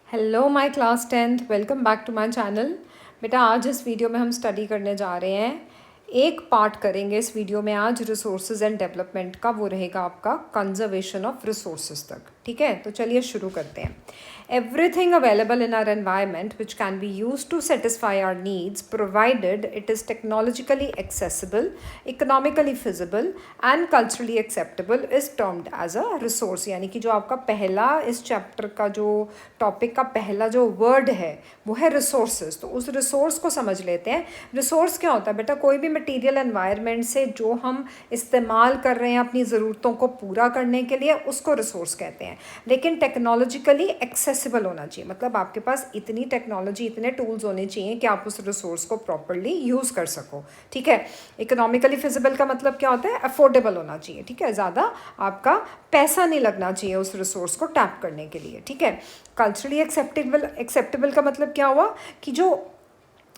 Hello my class 10th, welcome back to my channel. बेटा आज इस वीडियो में हम स्टडी करने जा रहे हैं। एक पार्ट करेंगे इस वीडियो में आज रिसोर्सेज एंड डेवलपमेंट का, वो रहेगा आपका कंजर्वेशन ऑफ रिसोर्सेज तक। ठीक है, तो चलिए शुरू करते हैं। Everything available in our environment which can be use to satisfy our needs provided it is technologically accessible, economically feasible and culturally acceptable is termed as a resource. यानी कि जो आपका पहला इस चैप्टर का जो टॉपिक का पहला जो वर्ड है वो है रिसोर्सेज। तो उस रिसोर्स को समझ लेते हैं। रिसोर्स क्या होता है बेटा? कोई भी मटेरियल एनवायरनमेंट से जो हम इस्तेमाल कर रहे हैं अपनी ज़रूरतों को पूरा करने के लिए, उसको रिसोर्स कहते हैं। लेकिन टेक्नोलॉजिकली एक्सेसिबल होना चाहिए, मतलब आपके पास इतनी टेक्नोलॉजी, इतने टूल्स होने चाहिए कि आप उस रिसोर्स को प्रॉपरली यूज़ कर सको। ठीक है। इकोनॉमिकली फिजिबल का मतलब क्या होता है? अफोर्डेबल होना चाहिए। ठीक है, ज़्यादा आपका पैसा नहीं लगना चाहिए उस रिसोर्स को टैप करने के लिए। ठीक है। कल्चरली एक्सेप्टेबल का मतलब क्या हुआ कि जो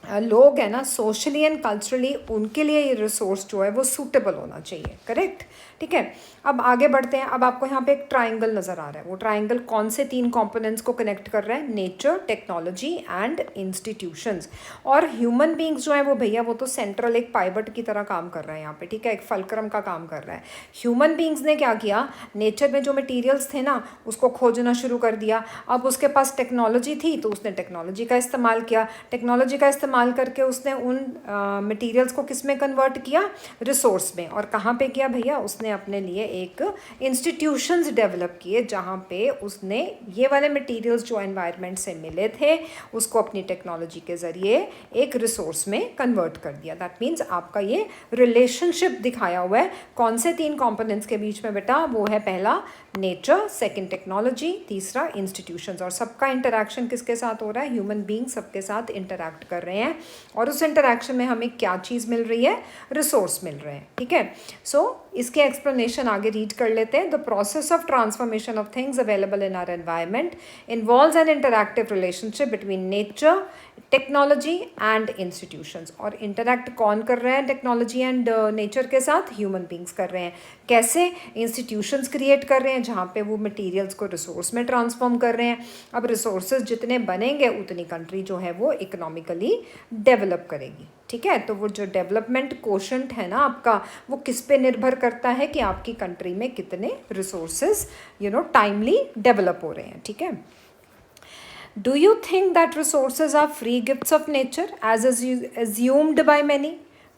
लोग हैं ना, सोशली एंड कल्चरली, उनके लिए ये रिसोर्स जो है वो सूटेबल होना चाहिए। करेक्ट। ठीक है। अब आगे बढ़ते हैं। अब आपको यहाँ पे एक ट्राइंगल नज़र आ रहा है। वो ट्राइंगल कौन से तीन कंपोनेंट्स को कनेक्ट कर रहा है? Nature, technology and institutions. और ह्यूमन बींग्स जो है वो भैया वो तो सेंट्रल एक पाइवट की तरह काम कर रहा है यहाँ पे। ठीक है, एक फलक्रम का काम कर रहा है। ह्यूमन बींग्स ने क्या किया? नेचर में जो मटीरियल्स थे ना, उसको खोजना शुरू कर दिया। अब उसके पास टेक्नोलॉजी थी तो उसने टेक्नोलॉजी का इस्तेमाल किया। टेक्नोलॉजी का इस्तेमाल करके उसने उन मटेरियल्स को किस में कन्वर्ट किया? रिसोर्स में। और कहाँ पे किया भैया? उसने अपने लिए एक इंस्टीट्यूशंस डेवलप किए जहाँ पे उसने ये वाले मटेरियल्स जो एनवायरनमेंट से मिले थे उसको अपनी टेक्नोलॉजी के ज़रिए एक रिसोर्स में कन्वर्ट कर दिया। दैट मीन्स आपका ये रिलेशनशिप दिखाया हुआ है कौन से तीन कंपोनेंट्स के बीच में बेटा? वो है पहला नेचर, सेकंड टेक्नोलॉजी, तीसरा इंस्टीट्यूशंस। और सबका इंटरैक्शन किसके साथ हो रहा है? ह्यूमन बींग सबके साथ इंटरैक्ट कर रहे हैं और उस इंटरैक्शन में हमें क्या चीज़ मिल रही है? रिसोर्स मिल रहे हैं। ठीक है। सो इसके एक्सप्लेनेशन आगे रीड कर लेते हैं। The process of transformation of things available in our environment involves an interactive relationship between nature, technology and institutions. और इंटरैक्ट कौन कर रहे हैं टेक्नोलॉजी एंड नेचर के साथ? ह्यूमन बींग्स कर रहे हैं। कैसे? इंस्टीट्यूशंस क्रिएट कर रहे हैं जहाँ पे वो मटेरियल्स को रिसोर्स में ट्रांसफॉर्म कर रहे हैं। अब रिसोर्सेज जितने बनेंगे उतनी कंट्री जो है वो इकोनॉमिकली डेवलप करेगी। ठीक है। तो वो जो डेवलपमेंट कोशेंट है ना आपका, वो किस पे निर्भर करता है कि आपकी कंट्री में कितने रिसोर्सेज टाइमली डेवलप हो रहे हैं। ठीक है। Do you think that resources are free gifts of nature as assumed by many?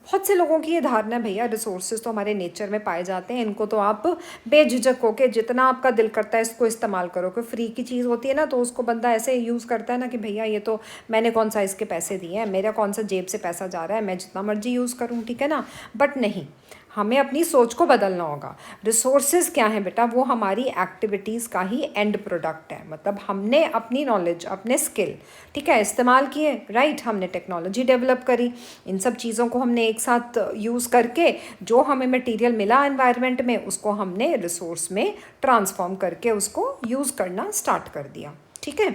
बहुत से लोगों की ये धारणा है भैया रिसोर्सेज तो हमारे नेचर में पाए जाते हैं, इनको तो आप बेझिझक होके जितना आपका दिल करता है इसको इस्तेमाल करो। कोई फ्री की चीज़ होती है ना तो उसको बंदा ऐसे यूज़ करता है ना कि भैया ये तो मैंने कौन सा इसके पैसे दिए हैं, मेरा कौन सा जेब से पैसा जा रहा है, मैं जितना मर्जी यूज़ करूँ। ठीक है ना। बट नहीं, हमें अपनी सोच को बदलना होगा। रिसोर्सेज क्या है बेटा? वो हमारी एक्टिविटीज़ का ही एंड प्रोडक्ट है। मतलब हमने अपनी नॉलेज, अपने स्किल, ठीक है, इस्तेमाल किए, राइट, हमने टेक्नोलॉजी डेवलप करी, इन सब चीज़ों को हमने एक साथ यूज़ करके जो हमें मटेरियल मिला एनवायरनमेंट में उसको हमने रिसोर्स में ट्रांसफॉर्म करके उसको यूज़ करना स्टार्ट कर दिया। ठीक है।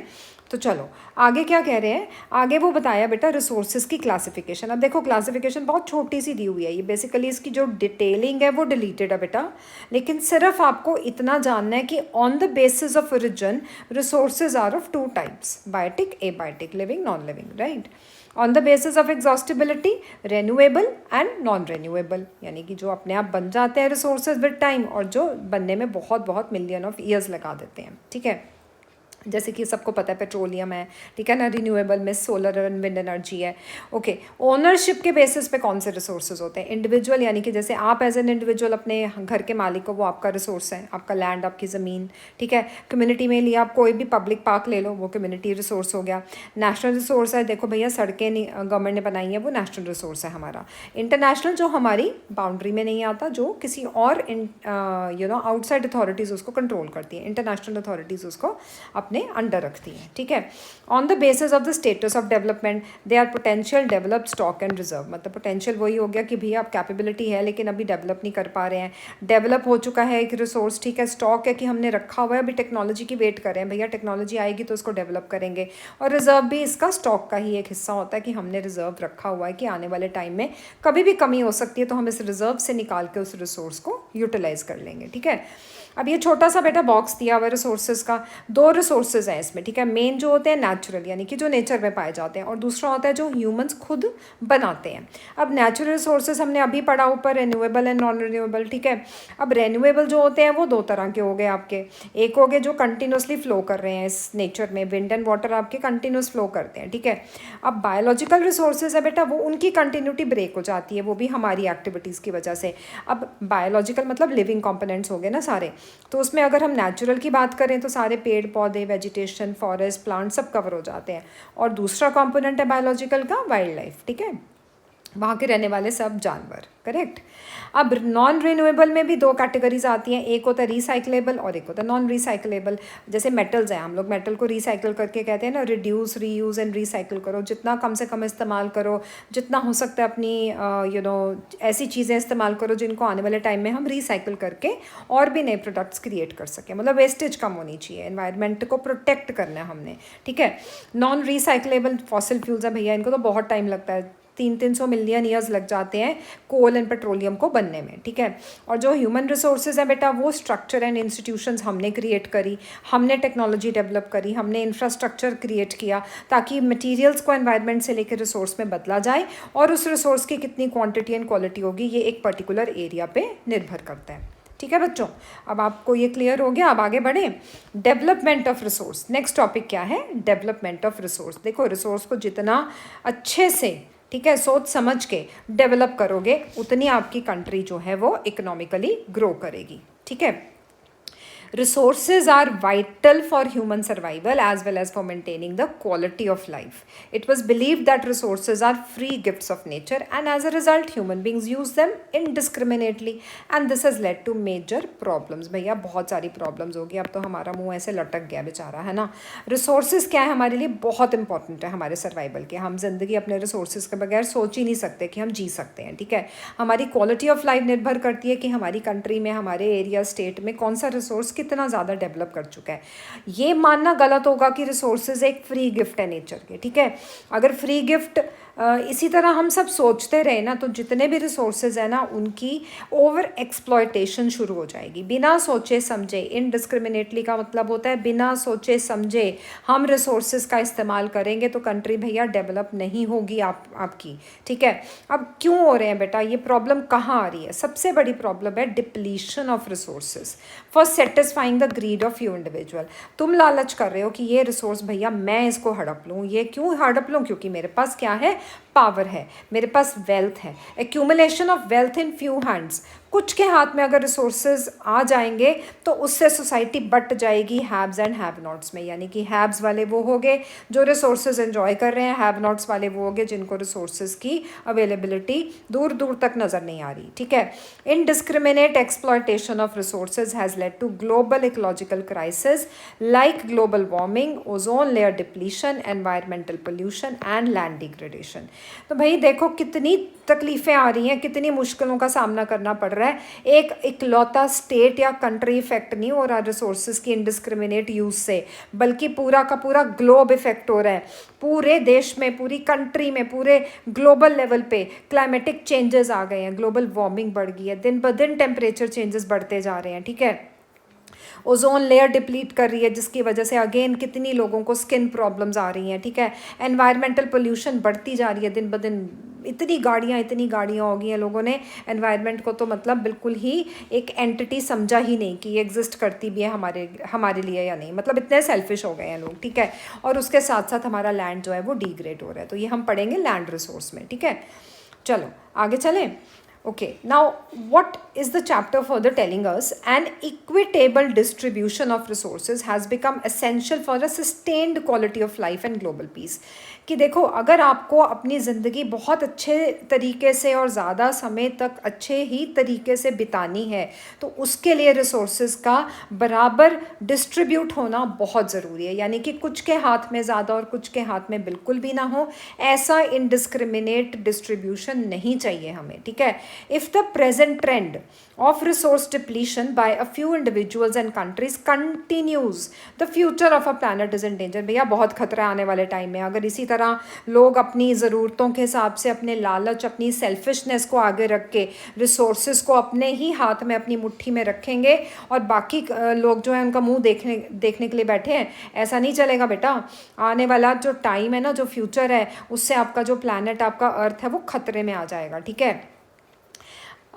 तो चलो आगे क्या कह रहे हैं? आगे वो बताया बेटा रिसोर्सेज की क्लासिफिकेशन। अब देखो क्लासिफिकेशन बहुत छोटी सी दी हुई है, ये बेसिकली इसकी जो डिटेलिंग है वो डिलीटेड है बेटा, लेकिन सिर्फ आपको इतना जानना है कि on the basis of origin resources are of two types, biotic, abiotic, living, non living, right. On the basis of exhaustibility, renewable and non renewable, यानी कि जो अपने आप बन जाते हैं रिसोर्सेज विद टाइम और जो बनने में बहुत बहुत मिलियन ऑफ ईयर्स लगा देते हैं। ठीक है। जैसे कि सबको पता है पेट्रोलियम है, ठीक है ना, रिन्यूएबल में सोलर एंड विंड एनर्जी है। ओके। ओनरशिप के बेसिस पे कौन से रिसोर्सेज होते हैं? इंडिविजुअल, यानी कि जैसे आप एज एन इंडिविजुअल अपने घर के मालिक हो, वो आपका रिसोर्स है, आपका लैंड, आपकी ज़मीन। ठीक है। कम्युनिटी में लिया आप कोई भी पब्लिक पार्क ले लो, वो कम्युनिटी रिसोर्स हो गया। नेशनल रिसोर्स है, देखो भैया सड़कें गवर्नमेंट ने बनाई हैं, वो नेशनल रिसोर्स है हमारा। इंटरनेशनल जो हमारी बाउंड्री में नहीं आता, जो किसी और आउटसाइड अथॉरिटीज़ उसको कंट्रोल करती हैं, इंटरनेशनल अथॉरिटीज़ उसको अपने अंडर रखती हैं। ठीक है। On the basis of the status of development they are potential, develop, stock and reserve. मतलब पोटेंशियल वही हो गया कि भैया आप कैपेबिलिटी है लेकिन अभी डेवलप नहीं कर पा रहे हैं। डेवलप हो चुका है एक रिसोर्स, ठीक है। स्टॉक है कि हमने रखा हुआ है, अभी टेक्नोलॉजी की वेट कर रहे हैं, भैया टेक्नोलॉजी आएगी तो उसको डेवलप करेंगे। और रिजर्व भी इसका स्टॉक का ही एक हिस्सा होता है कि हमने रिजर्व रखा हुआ है कि आने वाले टाइम में कभी भी कमी हो सकती है तो हम इस रिजर्व से निकाल के उस रिसोर्स को यूटिलाइज कर लेंगे। ठीक है। अब ये छोटा सा बेटा बॉक्स दिया हुआ रिसोर्सेज का, दो रिसोर्सेज हैं इसमें, ठीक है। मेन जो होते हैं नेचुरल, यानी कि जो नेचर में पाए जाते हैं, और दूसरा होता है जो ह्यूमंस खुद बनाते हैं। अब नेचुरल रिसोर्सेज हमने अभी पढ़ा ऊपर, रिन्यूएबल एंड नॉन रिन्यूएबल, ठीक है। अब रिन्यूएबल जो होते हैं वो दो तरह के हो गए आपके, एक हो गए जो कंटिन्यूसली फ्लो कर रहे हैं इस नेचर में, विंड एंड वाटर आपके कंटिन्यूस फ्लो करते हैं, ठीक है। अब बायोलॉजिकल रिसोर्सेज है बेटा, वो उनकी कंटिन्यूटी ब्रेक हो जाती है, वो भी हमारी एक्टिविटीज़ की वजह से। अब बायोलॉजिकल मतलब लिविंग कंपोनेंट्स हो गए ना सारे, तो उसमें अगर हम नेचुरल की बात करें तो सारे पेड़ पौधे, वेजिटेशन, फॉरेस्ट, प्लांट सब कवर हो जाते हैं। और दूसरा कंपोनेंट है बायोलॉजिकल का वाइल्ड लाइफ, ठीक है, वहाँ के रहने वाले सब जानवर, करेक्ट। अब नॉन रिन्यूएबल में भी दो कैटेगरीज आती हैं, एक होता है रिसाइकलेबल और एक होता है नॉन रिसाइकलेबल। जैसे मेटल्स हैं, हम लोग मेटल को रिसाइकिल करके कहते हैं ना, रिड्यूस, रीयूज़ एंड रिसाइकिल करो, जितना कम से कम इस्तेमाल करो, जितना हो सकता है अपनी ऐसी चीज़ें इस्तेमाल करो जिनको आने वाले टाइम में हम रिसाइकिल करके और भी नए प्रोडक्ट्स क्रिएट कर सकें, मतलब वेस्टेज कम होनी चाहिए, एनवायरनमेंट को प्रोटेक्ट करना है हमने, ठीक है। नॉन रिसाइकलेबल फॉसिल फ्यूल्स हैं भैया, इनको तो बहुत टाइम लगता है, 300 मिलियन ईयर्स लग जाते हैं कोल एंड पेट्रोलियम को बनने में, ठीक है। और जो ह्यूमन रिसोर्सेज हैं बेटा, वो स्ट्रक्चर एंड इंस्टीट्यूशंस हमने क्रिएट करी, हमने टेक्नोलॉजी डेवलप करी, हमने इंफ्रास्ट्रक्चर क्रिएट किया ताकि मटेरियल्स को एनवायरनमेंट से लेकर रिसोर्स में बदला जाए, और उस रिसोर्स की कितनी क्वांटिटी एंड क्वालिटी होगी ये एक पर्टिकुलर एरिया पे निर्भर करता है, ठीक है बच्चों। अब आपको ये क्लियर हो गया, अब आगे बढ़ें। Development of resource, next topic क्या है, डेवलपमेंट ऑफ रिसोर्स। देखो रिसोर्स को जितना अच्छे से, ठीक है, सोच समझ के डेवलप करोगे, उतनी आपकी कंट्री जो है वो इकोनॉमिकली ग्रो करेगी, ठीक है। Resources are vital for human survival as well as for maintaining the quality of life. It was believed that resources are free gifts of nature, and as a result human beings use them indiscriminately, and this has led to major problems. भैया बहुत सारी problems होगी, अब तो हमारा मुंह ऐसे लटक गया बेचारा, है ना। रिसोर्सेज क्या है हमारे लिए, बहुत इंपॉर्टेंट है हमारे सर्वाइवल के, हम जिंदगी अपने रिसोर्सेज के बगैर सोच ही नहीं सकते कि हम जी सकते हैं, ठीक है। हमारी क्वालिटी ऑफ लाइफ निर्भर करती है कि हमारी कंट्री में, हमारे एरिया, स्टेट में कौन सा रिसोर्स कितना ज़्यादा डेवलप कर चुका है। ये मानना गलत होगा कि रिसोर्सेज एक फ्री गिफ्ट है नेचर के, ठीक है। अगर फ्री गिफ्ट इसी तरह हम सब सोचते रहे ना, तो जितने भी रिसोर्सेज हैं ना, उनकी ओवर एक्सप्लॉयटेशन शुरू हो जाएगी, बिना सोचे समझे। इनडिस्क्रिमिनेटली का मतलब होता है बिना सोचे समझे हम रिसोर्सेज का इस्तेमाल करेंगे तो कंट्री भैया डेवलप नहीं होगी आपकी, ठीक है। अब क्यों हो रहे हैं बेटा ये प्रॉब्लम, कहाँ आ रही है, सबसे बड़ी प्रॉब्लम है depletion of resources for satisfying the greed of you individual. तुम लालच कर रहे हो कि ये रिसोर्स भैया मैं इसको हड़प लूँ, ये क्यों हड़प लूँ, क्योंकि मेरे पास क्या है, पावर है, मेरे पास वेल्थ है, accumulation of wealth in few hands. कुछ के हाथ में अगर रिसोर्सेज आ जाएंगे तो उससे सोसाइटी बट जाएगी हैव्स एंड हैव नॉट्स में, यानी कि हैव्स वाले वो हो गए जो रिसोर्सेज एंजॉय कर रहे हैं, हैव नॉट्स वाले वो हो गए जिनको रिसोर्सेज की अवेलेबिलिटी दूर दूर तक नज़र नहीं आ रही, ठीक है। Indiscriminate exploitation of resources has led to global ecological crisis like global warming, ozone layer depletion, environmental pollution and land degradation. तो भाई देखो कितनी तकलीफ़ें आ रही हैं, कितनी मुश्किलों का सामना करना पड़ रहा है। एक इकलौता स्टेट या कंट्री इफेक्ट नहीं हो रहा रिसोर्सेज की इनडिस्क्रिमिनेट यूज़ से, बल्कि पूरा का पूरा ग्लोब इफेक्ट हो रहा है। पूरे देश में, पूरी कंट्री में, पूरे ग्लोबल लेवल पे क्लाइमेटिक चेंजेस आ गए हैं, ग्लोबल वार्मिंग बढ़ गई है, दिन ब दिन टेम्परेचर चेंजेस बढ़ते जा रहे हैं, ठीक है। ओजोन लेयर डिप्लीट कर रही है जिसकी वजह से अगेन कितनी लोगों को स्किन प्रॉब्लम्स आ रही हैं, ठीक है। एनवायरमेंटल पोल्यूशन बढ़ती जा रही है दिन ब दिन, इतनी गाड़ियाँ हो गई हैं, लोगों ने एनवायरनमेंट को तो मतलब बिल्कुल ही एक एंटिटी समझा ही नहीं कि ये एग्जिस्ट करती भी है हमारे लिए या नहीं, मतलब इतने सेल्फिश हो गए हैं लोग, ठीक है। और उसके साथ साथ हमारा लैंड जो है वो डिग्रेड हो रहा है, तो ये हम पढ़ेंगे लैंड रिसोर्स में, ठीक है। चलो आगे चलें। Okay, now what is the chapter further telling us? An equitable distribution of resources has become essential for a sustained quality of life and global peace. कि देखो अगर आपको अपनी ज़िंदगी बहुत अच्छे तरीके से और ज़्यादा समय तक अच्छे ही तरीके से बितानी है तो उसके लिए रिसोर्सेज का बराबर डिस्ट्रीब्यूट होना बहुत ज़रूरी है, यानी कि कुछ के हाथ में ज़्यादा और कुछ के हाथ में बिल्कुल भी ना हो, ऐसा इनडिस्क्रिमिनेट डिस्ट्रीब्यूशन नहीं चाहिए हमें, ठीक है। If the present trend of resource depletion by a few individuals and countries continues, the future of our planet is in danger। भैया बहुत खतरा आने वाले टाइम में, अगर इसी तरह लोग अपनी ज़रूरतों के हिसाब से, अपने लालच, अपनी सेल्फिशनेस को आगे रख के रिसोर्सेज को अपने ही हाथ में, अपनी मुट्ठी में रखेंगे और बाकी लोग जो है उनका मुंह देखने के लिए बैठे हैं, ऐसा नहीं चलेगा बेटा। आने वाला जो टाइम है ना, जो फ्यूचर है, उससे आपका जो प्लैनेट, आपका अर्थ है, वो खतरे में आ जाएगा। ठीक है,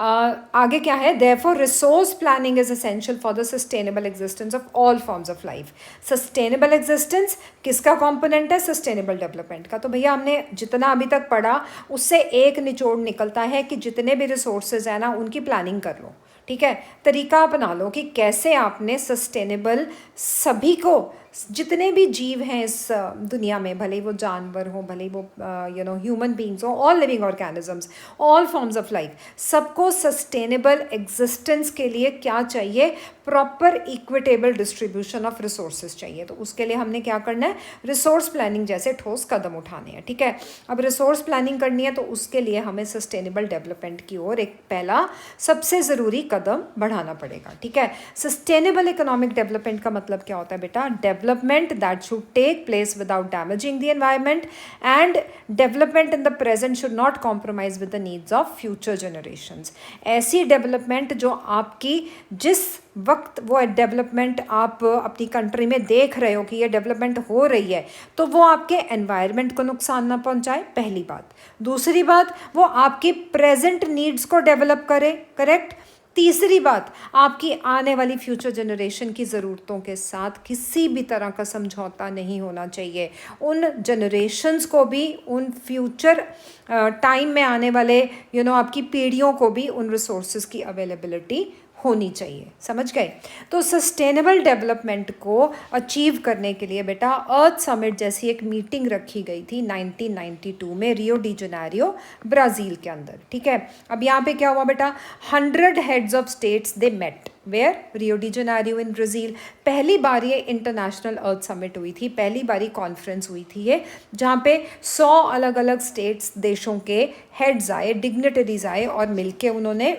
आगे क्या है, therefore resource planning is essential for the sustainable existence of all forms of life. Sustainable existence किसका कंपोनेंट है? सस्टेनेबल डेवलपमेंट का। तो भैया हमने जितना अभी तक पढ़ा उससे एक निचोड़ निकलता है कि जितने भी रिसोर्सेज हैं ना, उनकी प्लानिंग कर लो। ठीक है, तरीका अपना लो कि कैसे आपने सस्टेनेबल सभी को, जितने भी जीव हैं इस दुनिया में, भले वो जानवर हो, भले वो ह्यूमन बींग्स हो, all living organisms, all forms of life, सबको सस्टेनेबल एग्जिस्टेंस के लिए क्या चाहिए? Proper equitable distribution of resources चाहिए। तो उसके लिए हमने क्या करना है? रिसोर्स प्लानिंग जैसे ठोस कदम उठाने हैं। ठीक है, अब रिसोर्स प्लानिंग करनी है तो उसके लिए हमें सस्टेनेबल डेवलपमेंट की ओर एक पहला सबसे ज़रूरी कदम बढ़ाना पड़ेगा। ठीक है, सस्टेनेबल इकोनॉमिक डेवलपमेंट का मतलब क्या होता है बेटा? Development that should take place without damaging the environment, and development in the present should not compromise with the needs of future generations. ऐसी डेवलपमेंट जो आपकी, जिस वक्त वो डेवलपमेंट आप अपनी कंट्री में देख रहे हो कि ये डेवलपमेंट हो रही है, तो वो आपके एनवायरनमेंट को नुकसान ना पहुंचाए, पहली बात। दूसरी बात, वो आपकी प्रेजेंट नीड्स को डेवलप करे, करेक्ट। तीसरी बात, आपकी आने वाली फ्यूचर जनरेशन की ज़रूरतों के साथ किसी भी तरह का समझौता नहीं होना चाहिए। उन जनरेशन्स को भी, उन फ्यूचर टाइम में आने वाले आपकी पीढ़ियों को भी उन रिसोर्सेज की अवेलेबिलिटी होनी चाहिए। समझ गए? तो सस्टेनेबल डेवलपमेंट को अचीव करने के लिए बेटा अर्थ समिट जैसी एक मीटिंग रखी गई थी 1992 में रियो डी जेनेरियो, ब्राज़ील के अंदर। ठीक है, अब यहाँ पे क्या हुआ बेटा? 100 heads of states they met where? Rio de Janeiro in Brazil. पहली बार ये इंटरनेशनल अर्थ समिट हुई थी, पहली बारी कॉन्फ्रेंस हुई थी ये, जहाँ पे 100 अलग अलग स्टेट्स, देशों के हेड्स आए, डिग्निटरीज आए और मिलके उन्होंने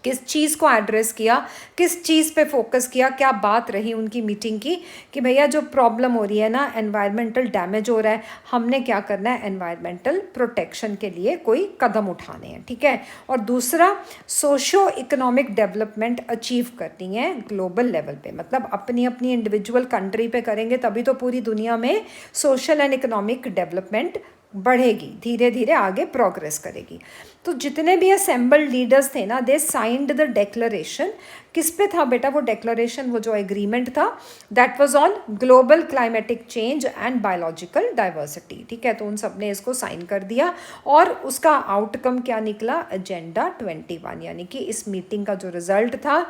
किस चीज़ को एड्रेस किया, किस चीज़ पे फोकस किया, क्या बात रही उनकी मीटिंग की कि भैया जो प्रॉब्लम हो रही है ना, एनवायरमेंटल डैमेज हो रहा है, हमने क्या करना है? एनवायरमेंटल प्रोटेक्शन के लिए कोई कदम उठाने हैं। ठीक है, और दूसरा, सोशो इकोनॉमिक डेवलपमेंट अचीव करनी है ग्लोबल लेवल पे। मतलब अपनी अपनी इंडिविजुअल कंट्री पे करेंगे तभी तो पूरी दुनिया में सोशल एंड इकोनॉमिक डेवलपमेंट बढ़ेगी, धीरे धीरे आगे प्रोग्रेस करेगी। तो जितने भी असेंबल्ड लीडर्स थे ना, दे साइंड द डेक्लरेशन। किस पे था बेटा वो डेक्लरेशन? वो जो एग्रीमेंट था, that was on global climatic change and biological diversity. ठीक है, तो उन सब ने इसको साइन कर दिया और उसका आउटकम क्या निकला? एजेंडा 21। यानी कि इस मीटिंग का जो रिजल्ट था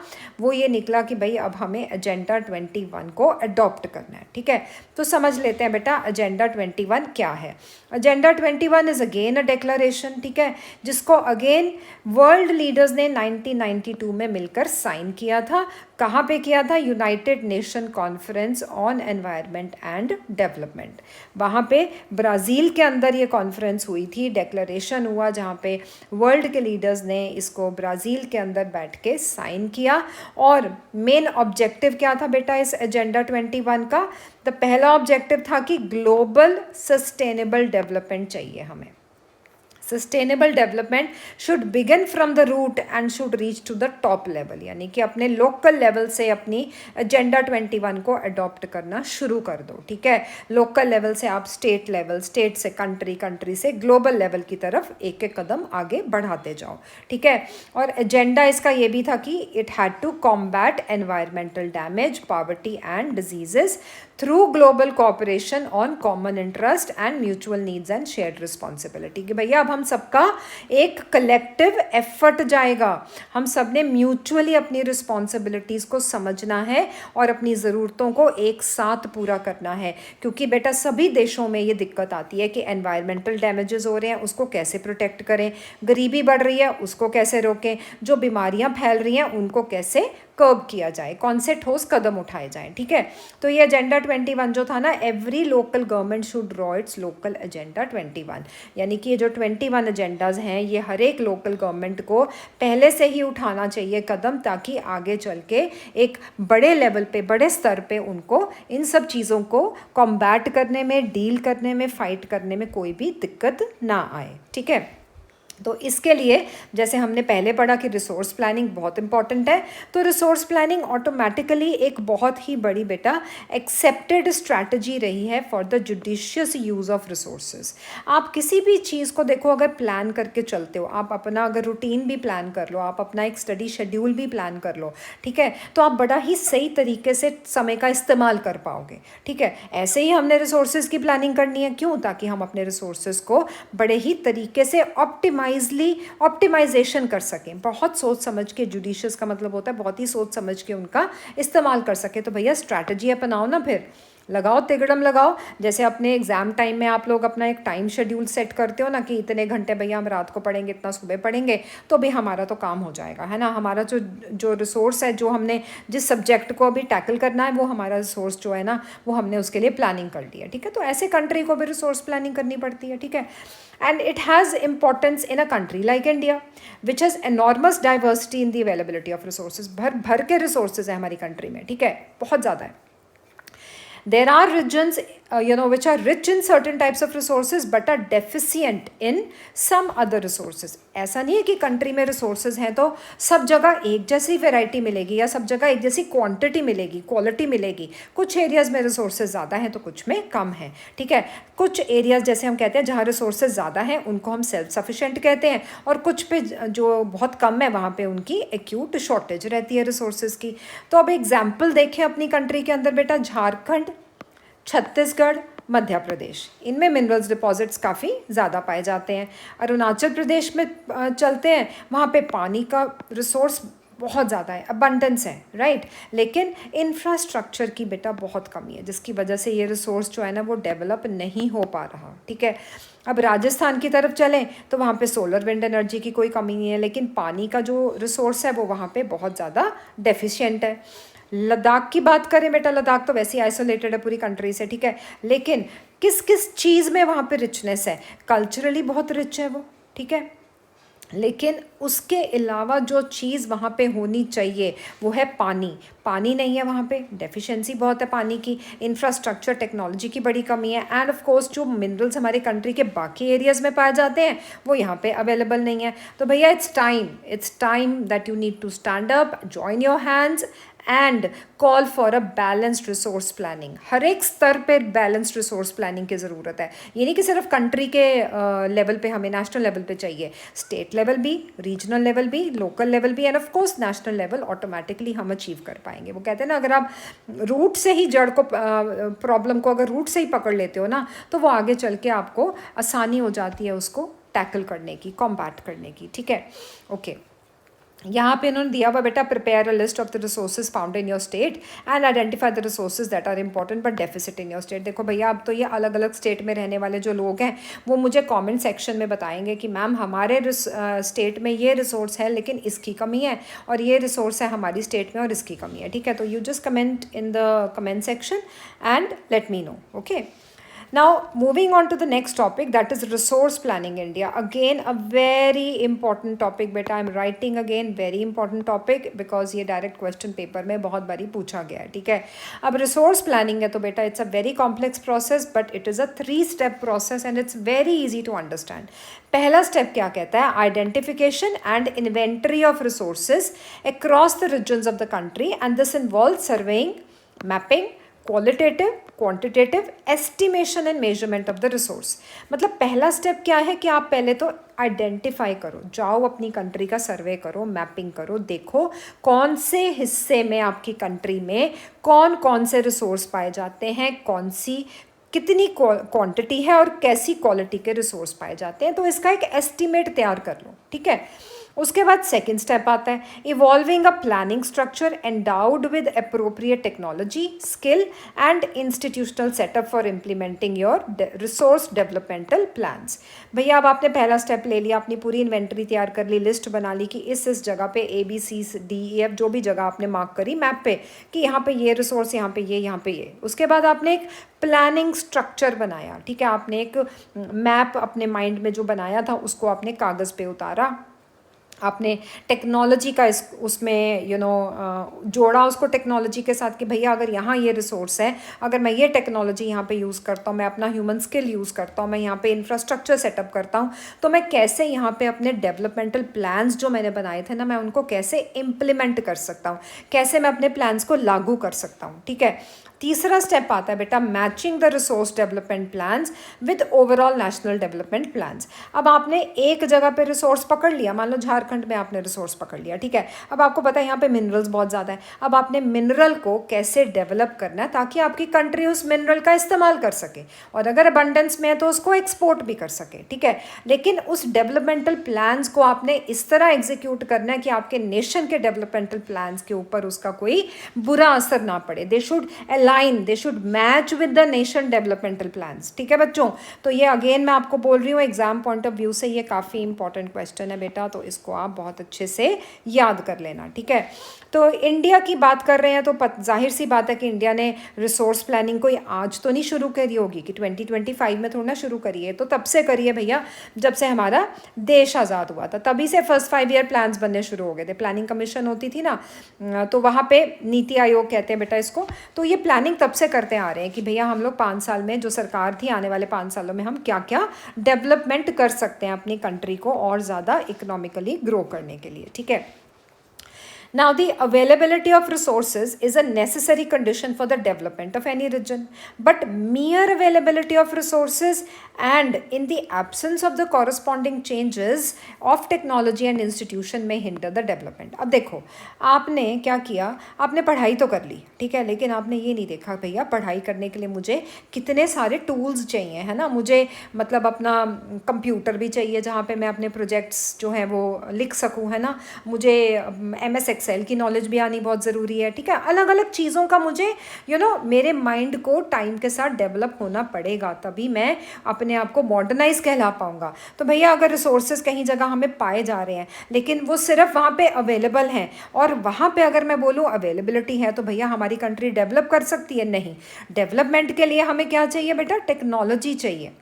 वो ये निकला कि भाई अब हमें एजेंडा 21 को अडॉप्ट करना है। ठीक है, तो समझ लेते हैं बेटा एजेंडा 21 क्या है। Agenda 21 is again a declaration. ठीक है, जिसको अगेन वर्ल्ड लीडर्स ने 1992 में मिलकर साइन किया था। कहाँ पे किया था? United nation conference on environment and development. वहाँ पे ब्राज़ील के अंदर ये कॉन्फ्रेंस हुई थी, डेक्लरेशन हुआ, जहाँ पे वर्ल्ड के लीडर्स ने इसको ब्राज़ील के अंदर बैठ के साइन किया। और मेन ऑब्जेक्टिव क्या था बेटा इस एजेंडा 21 का? तो पहला ऑब्जेक्टिव था कि ग्लोबल सस्टेनेबल डेवलपमेंट चाहिए हमें। Sustainable development should begin from the root and should reach to the top level. यानी कि अपने लोकल लेवल से अपनी एजेंडा 21 को अडॉप्ट करना शुरू कर दो। ठीक है, लोकल लेवल से आप स्टेट लेवल, स्टेट से कंट्री, कंट्री से ग्लोबल लेवल की तरफ एक एक कदम आगे बढ़ाते जाओ। ठीक है, और एजेंडा इसका ये भी था कि it had to combat environmental damage, poverty and diseases through global cooperation on common interest and mutual needs and shared responsibility. कि भैया अब हम सबका एक कलेक्टिव एफर्ट जाएगा, हम सब ने म्यूचुअली अपनी रिस्पॉन्सिबिलिटीज़ को समझना है और अपनी ज़रूरतों को एक साथ पूरा करना है। क्योंकि बेटा सभी देशों में ये दिक्कत आती है कि एनवायरमेंटल डैमेजेस हो रहे हैं, उसको कैसे प्रोटेक्ट करें, गरीबी बढ़ रही है उसको कैसे रोकें, जो बीमारियां फैल रही हैं उनको कैसे कर्ब किया जाए, कौन से ठोस कदम उठाए जाएं, ठीक है। तो ये एजेंडा 21 जो था ना, every local government should draw it's local agenda 21, यानी कि ये जो 21 एजेंडाज हैं ये हर एक लोकल गवर्नमेंट को पहले से ही उठाना चाहिए कदम, ताकि आगे चल के एक बड़े लेवल पे, बड़े स्तर पे उनको इन सब चीज़ों को कॉम्बैट करने में, डील करने में, फाइट करने में कोई भी दिक्कत ना आए, ठीक है। तो इसके लिए जैसे हमने पहले पढ़ा कि रिसोर्स प्लानिंग बहुत इंपॉर्टेंट है, तो रिसोर्स प्लानिंग ऑटोमेटिकली एक बहुत ही बड़ी बेटा एक्सेप्टेड स्ट्रैटेजी रही है for the judicious use of resources. आप किसी भी चीज़ को देखो, अगर प्लान करके चलते हो, आप अपना अगर रूटीन भी प्लान कर लो, आप अपना एक स्टडी शेड्यूल भी प्लान कर लो, ठीक है, तो आप बड़ा ही सही तरीके से समय का इस्तेमाल कर पाओगे, ठीक है। ऐसे ही हमने रिसोर्सेज की प्लानिंग करनी है, क्यों? ताकि हम अपने रिसोर्सेज को बड़े ही तरीके से ऑप्टिमाइजेशन कर सकें, बहुत सोच समझ के, जुडिशियस का मतलब होता है बहुत ही सोच समझ के उनका इस्तेमाल कर सके। तो भैया स्ट्रैटेजी अपनाओ ना, फिर लगाओ, तिगड़म लगाओ। जैसे अपने एग्ज़ाम टाइम में आप लोग अपना एक टाइम शेड्यूल सेट करते हो ना कि इतने घंटे भैया हम रात को पढ़ेंगे, इतना सुबह पढ़ेंगे, तो भी हमारा तो काम हो जाएगा, है ना। हमारा जो रिसोर्स है, जो हमने जिस सब्जेक्ट को अभी टैकल करना है, वो हमारा रिसोर्स जो है ना, वो हमने उसके लिए प्लानिंग कर ली है, ठीक है। तो ऐसे कंट्री को भी रिसोर्स प्लानिंग करनी पड़ती है, ठीक है। And it has importance in a country like India which has enormous diversity in the availability of resources. भर भर के रिसोर्सेज है हमारी कंट्री में, ठीक है, बहुत ज़्यादा है। There are regions, which are rich in certain types of resources but are deficient in some other resources. ऐसा नहीं है कि कंट्री में रिसोर्सेज हैं तो सब जगह एक जैसी वैरायटी मिलेगी या सब जगह एक जैसी क्वांटिटी मिलेगी, क्वालिटी मिलेगी। कुछ एरियाज़ में रिसोर्सेज ज़्यादा हैं तो कुछ में कम हैं, ठीक है। कुछ एरियाज़ जैसे हम कहते हैं जहाँ रिसोर्सेज ज़्यादा हैं उनको हम सेल्फ सफिशेंट कहते हैं, और कुछ पे जो बहुत कम है वहाँ पे उनकी एक्यूट शॉर्टेज रहती है रिसोर्सेज की। तो अब एग्जाम्पल देखें अपनी कंट्री के अंदर बेटा, झारखंड, छत्तीसगढ़, मध्य प्रदेश, इनमें मिनरल्स डिपॉजिट्स काफ़ी ज़्यादा पाए जाते हैं। अरुणाचल प्रदेश में चलते हैं, वहाँ पे पानी का रिसोर्स बहुत ज़्यादा है, अबंडेंस है, राइट, लेकिन इंफ्रास्ट्रक्चर की बेटा बहुत कमी है, जिसकी वजह से ये रिसोर्स जो है ना वो डेवलप नहीं हो पा रहा, ठीक है। अब राजस्थान की तरफ चलें तो वहाँ पे सोलर विंड एनर्जी की कोई कमी नहीं है, लेकिन पानी का जो रिसोर्स है वो वहाँ पे बहुत ज़्यादा डेफिशिएंट है। लद्दाख की बात करें बेटा, लद्दाख तो वैसे ही आइसोलेटेड है पूरी कंट्री से, ठीक है, लेकिन किस किस चीज़ में वहाँ पे रिचनेस है? कल्चरली बहुत रिच है वो, ठीक है, लेकिन उसके अलावा जो चीज़ वहाँ पे होनी चाहिए वो है पानी। पानी नहीं है वहाँ पे, डेफिशिएंसी बहुत है पानी की, इंफ्रास्ट्रक्चर टेक्नोलॉजी की बड़ी कमी है, एंड ऑफ कोर्स जो मिनरल्स हमारे कंट्री के बाकी एरियाज़ में पाए जाते हैं वो यहाँ पे अवेलेबल नहीं है। तो भैया it's time that you need to stand up, join your hands and call for a balanced resource planning. हर एक स्तर पे बैलेंस्ड रिसोर्स प्लानिंग की ज़रूरत है। ये नहीं कि सिर्फ कंट्री के लेवल पे, हमें नेशनल लेवल पे चाहिए, स्टेट लेवल भी, रीजनल लेवल भी, लोकल लेवल भी, end of course national level automatically हम अचीव कर पाएंगे। वो कहते हैं ना, अगर आप रूट से ही जड़ को, प्रॉब्लम को अगर रूट से ही पकड़ लेते हो ना, तो वो आगे चल के आपको आसानी हो जाती है उसको टैकल करने की, कॉम्बैट करने की, ठीक है। ओके, यहाँ पे इन्होंने दिया हुआ बेटा, prepare a list of the resources found in your state and identify the resources that are important but deficit in your state. देखो भैया, अब तो ये अलग अलग स्टेट में रहने वाले जो लोग हैं वो मुझे कमेंट सेक्शन में बताएंगे कि मैम हमारे स्टेट में ये रिसोर्स है लेकिन इसकी कमी है, और ये रिसोर्स है हमारी स्टेट में और इसकी कमी है, ठीक है। तो you just comment in the comment section and let me know, okay. Now moving on to the next topic, that is resource planning India. Again a very important topic beta, I'm writing again very important topic because ये direct question paper में बहुत बारी पूछा गया है, ठीक है। अब resource planning है तो बेटा it's a very complex process but it is a 3-step process and it's very easy to understand. पहला स्टेप क्या कहता है? Identification and inventory of resources across the regions of the country, and this involves surveying, mapping, qualitative, quantitative, estimation and measurement of the resource. मतलब पहला step क्या है कि आप पहले तो आइडेंटिफाई करो, जाओ अपनी कंट्री का सर्वे करो, मैपिंग करो, देखो कौन से हिस्से में आपकी कंट्री में कौन कौन से रिसोर्स पाए जाते हैं, कौन सी कितनी क्वांटिटी है और कैसी क्वालिटी के रिसोर्स पाए जाते हैं। तो इसका एक एस्टिमेट तैयार कर लो, ठीक है। उसके बाद सेकंड स्टेप आता है evolving a planning structure endowed with appropriate technology skill and institutional setup for implementing your resource developmental plans. भैया अब आपने पहला स्टेप ले लिया, अपनी पूरी इन्वेंट्री तैयार कर ली, लिस्ट बना ली कि इस जगह पे ABCDEF जो भी जगह आपने मार्क करी मैप पे कि यहाँ पे ये रिसोर्स, यहाँ पे ये, यहाँ पे ये। उसके बाद आपने एक प्लानिंग स्ट्रक्चर बनाया, ठीक है, आपने एक मैप अपने माइंड में जो बनाया था उसको आपने कागज़ पे उतारा, आपने टेक्नोलॉजी का उसमें जोड़ा उसको टेक्नोलॉजी के साथ कि भैया अगर यहाँ ये रिसोर्स है, अगर मैं ये टेक्नोलॉजी यहाँ पे यूज़ करता हूँ, मैं अपना ह्यूमन स्किल यूज़ करता हूँ, मैं यहाँ पे इंफ्रास्ट्रक्चर सेटअप करता हूँ, तो मैं कैसे यहाँ पे अपने डेवलपमेंटल प्लान्स जो मैंने बनाए थे ना, मैं उनको कैसे इम्प्लीमेंट कर सकता हूँ, कैसे मैं अपने प्लान्स को लागू कर सकता हूँ, ठीक है। तीसरा स्टेप आता है बेटा matching the resource development plans with overall national development plans. अब आपने एक जगह पे रिसोर्स पकड़ लिया, मान लो झारखंड में आपने रिसोर्स पकड़ लिया, ठीक है, अब आपको पता है यहाँ पे मिनरल्स बहुत ज़्यादा है, अब आपने मिनरल को कैसे डेवलप करना है ताकि आपकी कंट्री उस मिनरल का इस्तेमाल कर सके, और अगर अबंडेंस में है तो उसको एक्सपोर्ट भी कर सके, ठीक है। लेकिन उस डेवलपमेंटल प्लान्स को आपने इस तरह एग्जीक्यूट करना है कि आपके नेशन के डेवलपमेंटल प्लान्स के ऊपर उसका कोई बुरा असर ना पड़े। They should they should match with the nation developmental plans, ठीक है बच्चों। तो ये अगेन मैं आपको बोल रही हूँ एग्जाम पॉइंट ऑफ व्यू से ये काफ़ी इंपॉर्टेंट क्वेश्चन है बेटा, तो इसको आप बहुत अच्छे से याद कर लेना, ठीक है। तो इंडिया की बात कर रहे हैं तो जाहिर सी बात है कि इंडिया ने रिसोर्स प्लानिंग कोई आज तो नहीं शुरू करी होगी कि 2025 में थोड़ा ना शुरू करी है, तो तब से करी है भैया, जब से हमारा देश आज़ाद हुआ था तभी से फर्स्ट 5 ईयर प्लान्स बनने शुरू हो गए थे। प्लानिंग कमीशन होती थी ना, तो वहाँ पे नीति आयोग कहते हैं बेटा इसको, तो ये प्लानिंग तब से करते आ रहे हैं कि भैया हम लोग 5 साल में जो सरकार थी, आने वाले 5 सालों में हम क्या क्या डेवलपमेंट कर सकते हैं अपनी कंट्री को और ज़्यादा इकोनॉमिकली ग्रो करने के लिए, ठीक है। Now, the availability of resources is a necessary condition for the development of any region, but mere availability of resources and in the absence of the corresponding changes of technology and institution may hinder the development. अब देखो आपने क्या किया, आपने पढ़ाई तो कर ली, ठीक है, लेकिन आपने ये नहीं देखा भैया पढ़ाई करने के लिए मुझे कितने सारे टूल्स चाहिए, है ना, मुझे मतलब अपना कंप्यूटर भी चाहिए जहाँ पे मैं अपने प्रोजेक्ट्स जो हैं वो लिख सकूँ, है ना, मुझे MS एक्सेल की नॉलेज भी आनी बहुत ज़रूरी है, ठीक है। अलग अलग चीज़ों का मुझे मेरे माइंड को टाइम के साथ डेवलप होना पड़ेगा, तभी मैं अपने आप को मॉडर्नाइज कहला पाऊँगा। तो भैया अगर रिसोर्सेज कहीं जगह हमें पाए जा रहे हैं लेकिन वो सिर्फ वहाँ पे अवेलेबल हैं, और वहाँ पे अगर मैं बोलूँ अवेलेबिलिटी है, तो भैया हमारी कंट्री डेवलप कर सकती है? नहीं। डेवलपमेंट के लिए हमें क्या चाहिए बेटा? टेक्नोलॉजी चाहिए,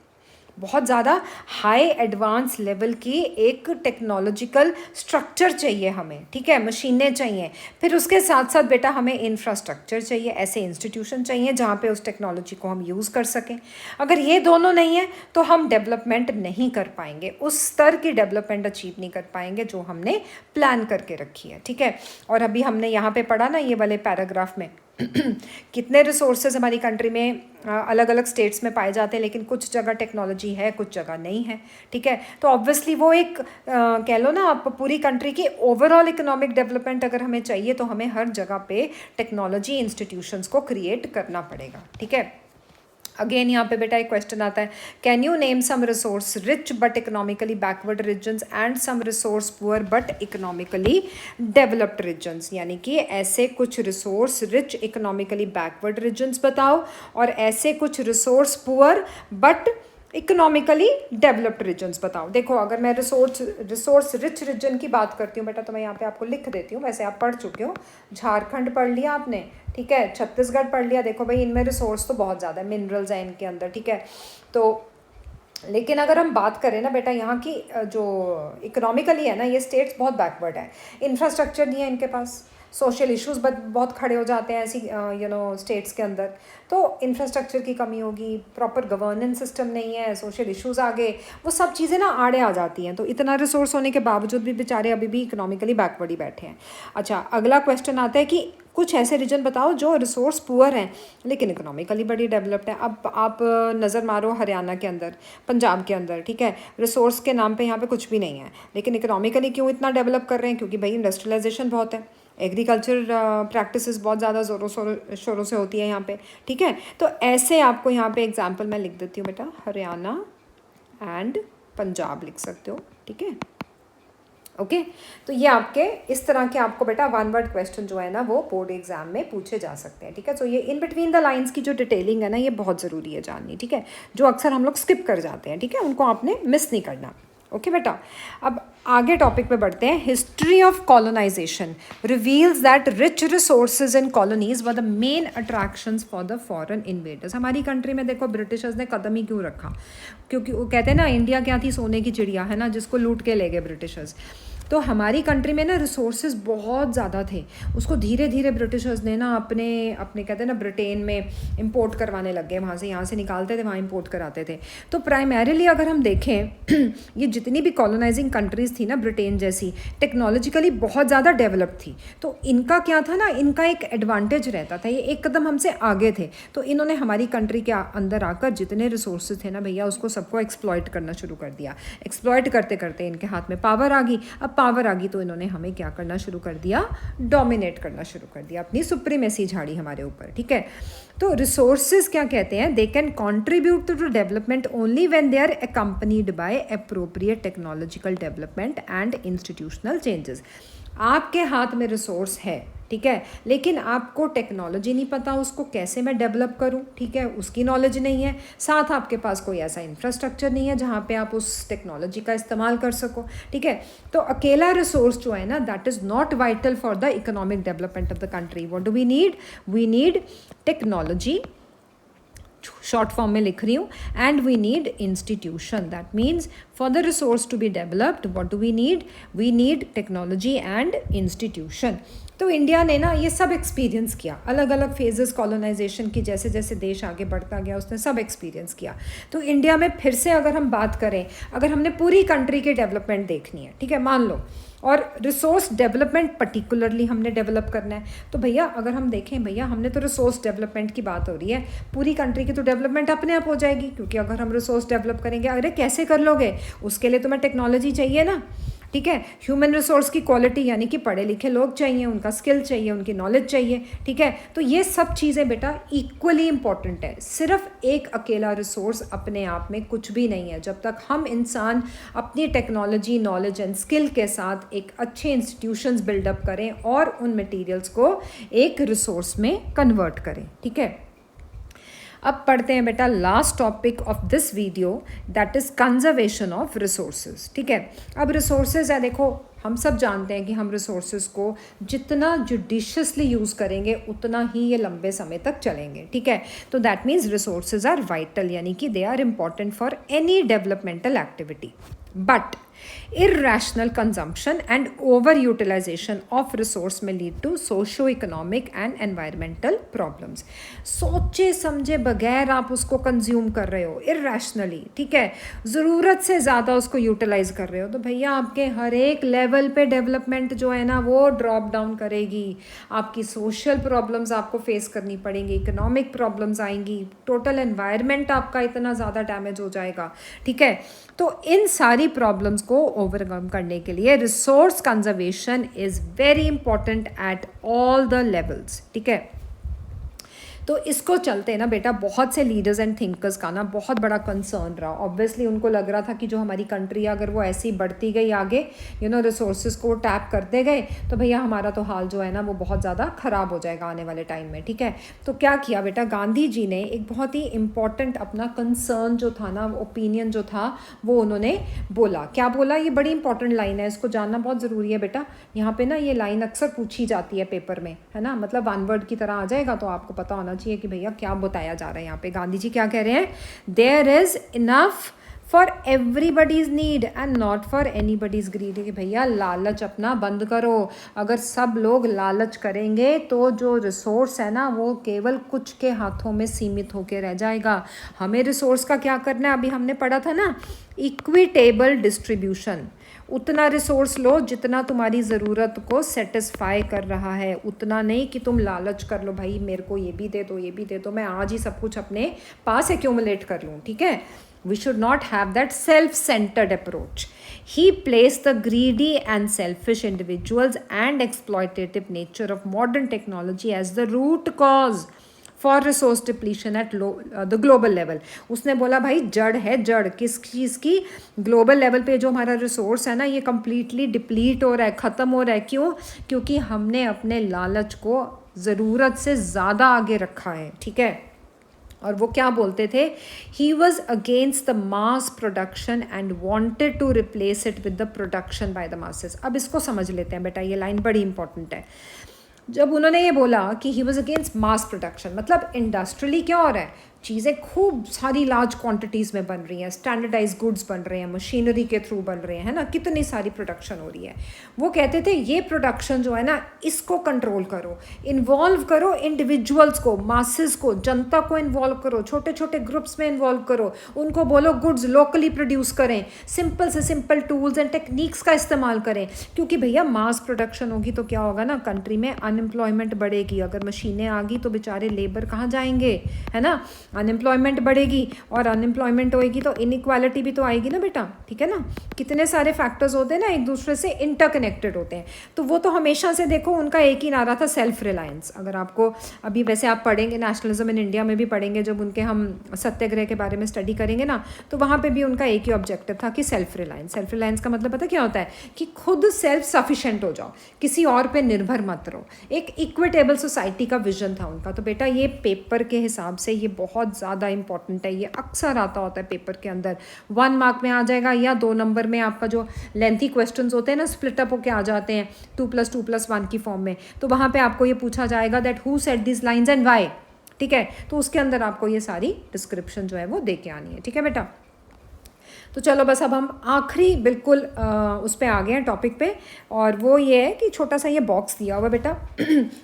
बहुत ज़्यादा हाई एडवांस लेवल की एक टेक्नोलॉजिकल स्ट्रक्चर चाहिए हमें, ठीक है, मशीनें चाहिए, फिर उसके साथ साथ बेटा हमें इंफ्रास्ट्रक्चर चाहिए, ऐसे इंस्टीट्यूशन चाहिए जहाँ पे उस टेक्नोलॉजी को हम यूज़ कर सकें। अगर ये दोनों नहीं है तो हम डेवलपमेंट नहीं कर पाएंगे, उस स्तर की डेवलपमेंट अचीव नहीं कर पाएंगे जो हमने प्लान करके रखी है, ठीक है। और अभी हमने यहाँ पे पढ़ा ना ये वाले पैराग्राफ में कितने रिसोर्सेज हमारी कंट्री में अलग अलग स्टेट्स में पाए जाते हैं, लेकिन कुछ जगह टेक्नोलॉजी है, कुछ जगह नहीं है, ठीक है। तो ऑब्वियसली वो एक कह लो ना, आप पूरी कंट्री की ओवरऑल इकोनॉमिक डेवलपमेंट अगर हमें चाहिए तो हमें हर जगह पे टेक्नोलॉजी इंस्टीट्यूशंस को क्रिएट करना पड़ेगा, ठीक है। अगेन यहाँ पे बेटा एक क्वेश्चन आता है, can you name some resource rich but economically backward regions and some resource poor but economically developed regions, यानी कि ऐसे कुछ resource rich economically backward regions बताओ और ऐसे कुछ resource poor but economically developed regions बताओ। देखो अगर मैं रिसोर्स रिच रीजन की बात करती हूँ बेटा, तो मैं यहाँ पे आपको लिख देती हूँ, वैसे आप पढ़ चुके हो, झारखंड पढ़ लिया आपने, ठीक है, छत्तीसगढ़ पढ़ लिया। देखो भाई इनमें रिसोर्स तो बहुत ज़्यादा है, मिनरल्स हैं इनके अंदर, ठीक है। तो लेकिन अगर हम बात करें ना बेटा यहाँ की जो इकोनॉमिकली है ना, ये स्टेट्स बहुत बैकवर्ड है, इंफ्रास्ट्रक्चर नहीं है इनके पास, सोशल इश्यूज़ बहुत खड़े हो जाते हैं ऐसी स्टेट्स के अंदर, तो इंफ्रास्ट्रक्चर की कमी होगी, प्रॉपर गवर्नेंस सिस्टम नहीं है, सोशल इश्यूज़ आ गए, वो सब चीज़ें ना आड़े आ जाती हैं। तो इतना रिसोर्स होने के बावजूद भी बेचारे अभी भी इकोनॉमिकली बैकवर्ड ही बैठे हैं। अच्छा अगला क्वेश्चन आता है कि कुछ ऐसे रीजन बताओ जो रिसोर्स पुअर हैं लेकिन इकोनॉमिकली बड़ी डेवलप्ड है। अब आप नज़र मारो हरियाणा के अंदर, पंजाब के अंदर, ठीक है, रिसोर्स के नाम पे यहाँ पे कुछ भी नहीं है, लेकिन इकोनॉमिकली क्यों इतना डेवलप कर रहे हैं? क्योंकि भाई इंडस्ट्रियलाइजेशन बहुत है, एग्रीकल्चर प्रैक्टिसेस बहुत ज़्यादा ज़ोरों शोरों से होती है यहाँ पे, ठीक है। तो ऐसे आपको यहाँ पे एग्जांपल मैं लिख देती हूँ बेटा, हरियाणा एंड पंजाब लिख सकते हो, ठीक है। ओके तो ये आपके इस तरह के आपको बेटा वन वर्ड क्वेश्चन जो है ना वो बोर्ड एग्जाम में पूछे जा सकते हैं, ठीक है। तो ये इन बिटवीन द लाइंस की जो डिटेलिंग है ना ये बहुत ज़रूरी है जाननी, ठीक है, जो अक्सर हम लोग स्किप कर जाते हैं, ठीक है, उनको आपने मिस नहीं करना। ओके बेटा, अब आगे टॉपिक पे बढ़ते हैं। History of colonisation reveals that rich resources in colonies were the main attractions for the foreign invaders. हमारी कंट्री में देखो ब्रिटिशर्स ने कदम ही क्यों रखा, क्योंकि वो कहते हैं ना इंडिया क्या थी, सोने की चिड़िया है ना, जिसको लूट के ले गए ब्रिटिशर्स। तो हमारी कंट्री में ना रिसोर्सेज बहुत ज़्यादा थे, उसको धीरे धीरे ब्रिटिशर्स ने ना अपने अपने कहते हैं ना ब्रिटेन में इंपोर्ट करवाने लग गए, वहाँ से निकालते थे, वहाँ इंपोर्ट कराते थे। तो प्राइमरीली अगर हम देखें ये जितनी भी कॉलोनाइजिंग कंट्रीज़ थी ना ब्रिटेन जैसी, टेक्नोलॉजिकली बहुत ज़्यादा डेवलप थी। तो इनका क्या था ना, इनका एक एडवांटेज रहता था, ये एक कदम हमसे आगे थे। तो इन्होंने हमारी कंट्री के अंदर आकर जितने रिसोर्सेज थे ना भैया, उसको सबको एक्सप्लॉइट करना शुरू कर दिया। एक्सप्लॉइट करते करते इनके हाथ में पावर आ गई। अब पावर आ गई तो इन्होंने हमें क्या करना शुरू कर दिया, डोमिनेट करना शुरू कर दिया, अपनी सुप्रीमेसी झाड़ी हमारे ऊपर, ठीक है। तो रिसोर्सेज क्या कहते हैं, they can contribute to development only when they are accompanied by appropriate technological development and institutional changes. आपके हाथ में रिसोर्स है, ठीक है, लेकिन आपको टेक्नोलॉजी नहीं पता उसको कैसे मैं डेवलप करूं, ठीक है, उसकी नॉलेज नहीं है, साथ आपके पास कोई ऐसा इंफ्रास्ट्रक्चर नहीं है जहां पे आप उस टेक्नोलॉजी का इस्तेमाल कर सको, ठीक है। तो अकेला रिसोर्स जो है ना, that is not vital for the economic development of the country. What do we need, we need technology, short form में लिख रही हूँ, and we need institution. That means for the resource to be developed what do we need technology and institution. तो India ने ना ये सब experience किया, अलग अलग फेजेस कॉलोनाइजेशन की, जैसे जैसे देश आगे बढ़ता गया उसने सब एक्सपीरियंस किया। तो इंडिया में फिर से अगर हम बात करें, अगर हमने पूरी कंट्री की डेवलपमेंट देखनी है, ठीक है, मान लो, और रिसोर्स डेवलपमेंट पर्टिकुलरली हमने डेवलप करना है, तो भैया अगर हम देखें, भैया हमने तो रिसोर्स डेवलपमेंट की बात हो रही है, पूरी कंट्री की तो डेवलपमेंट अपने आप हो जाएगी, क्योंकि अगर हम रिसोर्स डेवलप करेंगे, अरे कैसे कर लोगे, उसके लिए तुम्हें टेक्नोलॉजी चाहिए ना, ठीक है। ह्यूमन रिसोर्स की क्वालिटी यानी कि पढ़े लिखे लोग चाहिए, उनका स्किल चाहिए, उनकी नॉलेज चाहिए, ठीक है। तो ये सब चीज़ें बेटा इक्वली इंपॉर्टेंट है। सिर्फ एक अकेला रिसोर्स अपने आप में कुछ भी नहीं है। जब तक हम इंसान अपनी टेक्नोलॉजी, नॉलेज एंड स्किल के साथ एक अच्छे इंस्टीट्यूशंस बिल्डअप करें और उन मटेरियल्स को एक रिसोर्स में कन्वर्ट करें, ठीक है। अब पढ़ते हैं बेटा last topic of this video, that is conservation of resources, ठीक है। अब रिसोर्सेज है, देखो हम सब जानते हैं कि हम रिसोर्सेज को जितना जुडिशियसली यूज़ करेंगे उतना ही ये लंबे समय तक चलेंगे, ठीक है। तो that means resources are vital, यानी कि they are important for any developmental activity. But irrational consumption and overutilization of resource may lead to socio-economic and environmental problems। सोचे समझे बगैर आप उसको कंज्यूम कर रहे हो irrationally, ठीक है, ज़रूरत से ज़्यादा उसको यूटिलाइज कर रहे हो, तो भैया आपके हर एक लेवल पे डेवलपमेंट जो है ना वो ड्रॉप डाउन करेगी। आपकी सोशल प्रॉब्लम्स आपको फेस करनी पड़ेंगी, इकोनॉमिक प्रॉब्लम्स आएंगी, टोटल एनवायरनमेंट आपका इतना ज़्यादा डैमेज हो जाएगा, ठीक है। तो इन सारी प्रॉब्लम्स को ओवरकम करने के लिए resource conservation is very important at all the levels, ठीक है। तो इसको चलते ना बेटा बहुत से लीडर्स एंड थिंकर्स का ना बहुत बड़ा कंसर्न रहा। ऑब्वियसली उनको लग रहा था कि जो हमारी कंट्री है अगर वो ऐसी ही बढ़ती गई आगे, रिसोर्सेज को टैप करते गए, तो भैया हमारा तो हाल जो है ना वो बहुत ज़्यादा ख़राब हो जाएगा आने वाले टाइम में, ठीक है। तो क्या किया बेटा, गांधी जी ने एक बहुत ही इंपॉर्टेंट अपना कंसर्न जो था ना, ओपिनियन जो था वो उन्होंने बोला। क्या बोला, ये बड़ी इंपॉर्टेंट लाइन है, इसको जानना बहुत ज़रूरी है बेटा। यहाँ पे ना ये लाइन अक्सर पूछी जाती है पेपर में, है ना, मतलब वन वर्ड की तरह आ जाएगा, तो आपको पता होना चाहिए कि भैया क्या बताया जा रहा है यहाँ पे। गांधी जी क्या कह रहे हैं, there is enough for everybody's need and not for anybody's greed. कि भैया लालच अपना बंद करो। अगर सब लोग लालच करेंगे तो जो रिसोर्स है ना वो केवल कुछ के हाथों में सीमित होकर रह जाएगा। हमें रिसोर्स का क्या करना है, अभी हमने पढ़ा था ना, इक्विटेबल डिस्ट्रीब्यूशन। उतना रिसोर्स लो जितना तुम्हारी ज़रूरत को सेटिस्फाई कर रहा है, उतना नहीं कि तुम लालच कर लो, भाई मेरे को ये भी दे दो, ये भी दे दो, मैं आज ही सब कुछ अपने पास एक्यूमुलेट कर लूँ, ठीक है। We should not have that self-centered approach. He placed the greedy and selfish individuals and exploitative nature of modern technology as the root cause for resource depletion at the global level. उसने बोला भाई जड़ है, जड़ किस चीज़ की, global level पे जो हमारा रिसोर्स है ना ये कम्प्लीटली डिप्लीट हो रहा है, ख़त्म हो रहा है। क्यों? क्योंकि हमने अपने लालच को ज़रूरत से ज़्यादा आगे रखा है, ठीक है। और वो क्या बोलते थे, he was against the mass production and wanted to replace it with the production by the masses. अब इसको समझ लेते हैं बेटा, ये लाइन बड़ी इंपॉर्टेंट है। जब उन्होंने ये बोला कि ही वॉज अगेंस्ट मास प्रोडक्शन, मतलब इंडस्ट्रियली क्या हो रहा है, चीज़ें खूब सारी लार्ज क्वांटिटीज़ में बन रही हैं, स्टैंडर्डाइज गुड्स बन रहे हैं, मशीनरी के थ्रू बन रहे हैं, है ना, कितनी सारी प्रोडक्शन हो रही है। वो कहते थे ये प्रोडक्शन जो है ना इसको कंट्रोल करो, इन्वॉल्व करो इंडिविजुअल्स को, मासेस को, जनता को इन्वॉल्व करो, छोटे छोटे ग्रुप्स में इन्वॉल्व करो, उनको बोलो गुड्स लोकली प्रोड्यूस करें, सिंपल से सिंपल टूल्स एंड टेक्निक्स का इस्तेमाल करें। क्योंकि भैया मास प्रोडक्शन होगी तो क्या होगा ना, कंट्री में अनएम्प्लॉयमेंट बढ़ेगी। अगर मशीनें आ गई तो बेचारे लेबर कहाँ जाएंगे, है ना, अनएम्प्लॉयमेंट बढ़ेगी, और अनएम्प्लॉयमेंट होएगी तो इनइक्वालिटी भी तो आएगी ना बेटा, ठीक है ना। कितने सारे फैक्टर्स होते हैं ना, एक दूसरे से इंटरकनेक्टेड होते हैं। तो वो तो हमेशा से देखो उनका एक ही नारा था, सेल्फ रिलायंस। अगर आपको अभी वैसे आप पढ़ेंगे नेशनलिज्म इन इंडिया में भी पढ़ेंगे, जब उनके हम सत्याग्रह के बारे में स्टडी करेंगे ना, तो वहाँ पर भी उनका एक ही ऑब्जेक्टिव था कि सेल्फ रिलायंस। सेल्फ रिलायंस का मतलब पता क्या होता है, कि खुद सेल्फ सफिशेंट हो जाओ, किसी और पे निर्भर मत रहो। एक इक्विटेबल सोसाइटी का विजन था उनका। तो बेटा ये पेपर के हिसाब से ये बहुत ज़्यादा इंपॉर्टेंट है, ये अक्सर आता होता है पेपर के अंदर, 1 मार्क में आ जाएगा, या 2 नंबर में आपका जो लेंथी क्वेश्चंस होते हैं ना, स्प्लिट अप होके आ जाते हैं 2+2+1 की फॉर्म में, तो वहाँ पे आपको ये पूछा जाएगा that who said this lines and why, ठीक है। तो उसके अंदर आपको ये सारी डिस्क्रिप्शन जो है वो दे के आनी है, ठीक है बेटा। तो चलो बस अब हम आखिरी बिल्कुल उस पर आ गए हैं टॉपिक पे, और वो ये है कि छोटा सा ये बॉक्स दिया हुआ बेटा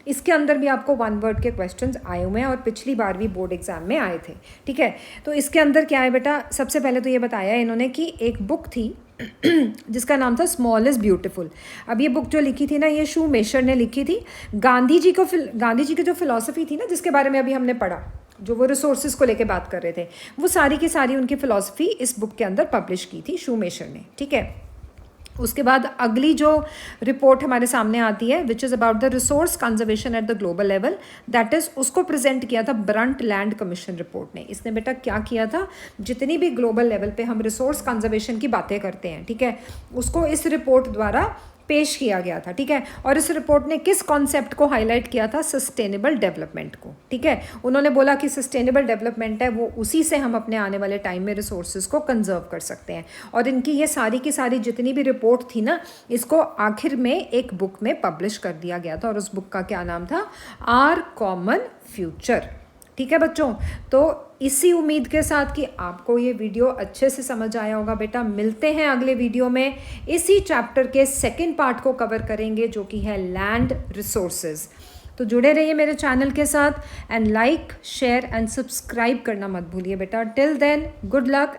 इसके अंदर भी आपको 1 वर्ड के क्वेश्चंस आए हुए हैं, और पिछली बार भी बोर्ड एग्जाम में आए थे, ठीक है। तो इसके अंदर क्या है बेटा, सबसे पहले तो ये बताया इन्होंने कि एक बुक थी जिसका नाम था स्मॉल इज़ ब्यूटीफुल। अब ये बुक जो लिखी थी ना, ये शूमेकर ने लिखी थी। गांधी जी की जो फिलॉसफी थी ना, जिसके बारे में अभी हमने पढ़ा, जो वो रिसोर्सेज को लेके बात कर रहे थे, वो सारी की सारी उनकी फ़िलॉसफी इस बुक के अंदर पब्लिश की थी शूमेकर ने, ठीक है। उसके बाद अगली जो रिपोर्ट हमारे सामने आती है, which is about the resource conservation at the global level, that is, उसको प्रेजेंट किया था ब्रंटलैंड कमीशन रिपोर्ट ने। इसने बेटा क्या किया था, जितनी भी ग्लोबल लेवल पे हम रिसोर्स कंजर्वेशन की बातें करते हैं, ठीक है, उसको इस रिपोर्ट द्वारा पेश किया गया था, ठीक है। और इस रिपोर्ट ने किस कॉन्सेप्ट को हाईलाइट किया था, सस्टेनेबल डेवलपमेंट को, ठीक है। उन्होंने बोला कि सस्टेनेबल डेवलपमेंट है वो, उसी से हम अपने आने वाले टाइम में रिसोर्सेज को कंजर्व कर सकते हैं। और इनकी ये सारी की सारी जितनी भी रिपोर्ट थी ना, इसको आखिर में एक बुक में पब्लिश कर दिया गया था, और उस बुक का क्या नाम था, आवर कॉमन फ्यूचर, ठीक है बच्चों। तो इसी उम्मीद के साथ कि आपको ये वीडियो अच्छे से समझ आया होगा बेटा, मिलते हैं अगले वीडियो में। इसी चैप्टर के 2nd पार्ट को कवर करेंगे, जो कि है लैंड रिसोर्सेज। तो जुड़े रहिए मेरे चैनल के साथ, and like, share and subscribe करना मत भूलिए बेटा। Till then, good luck.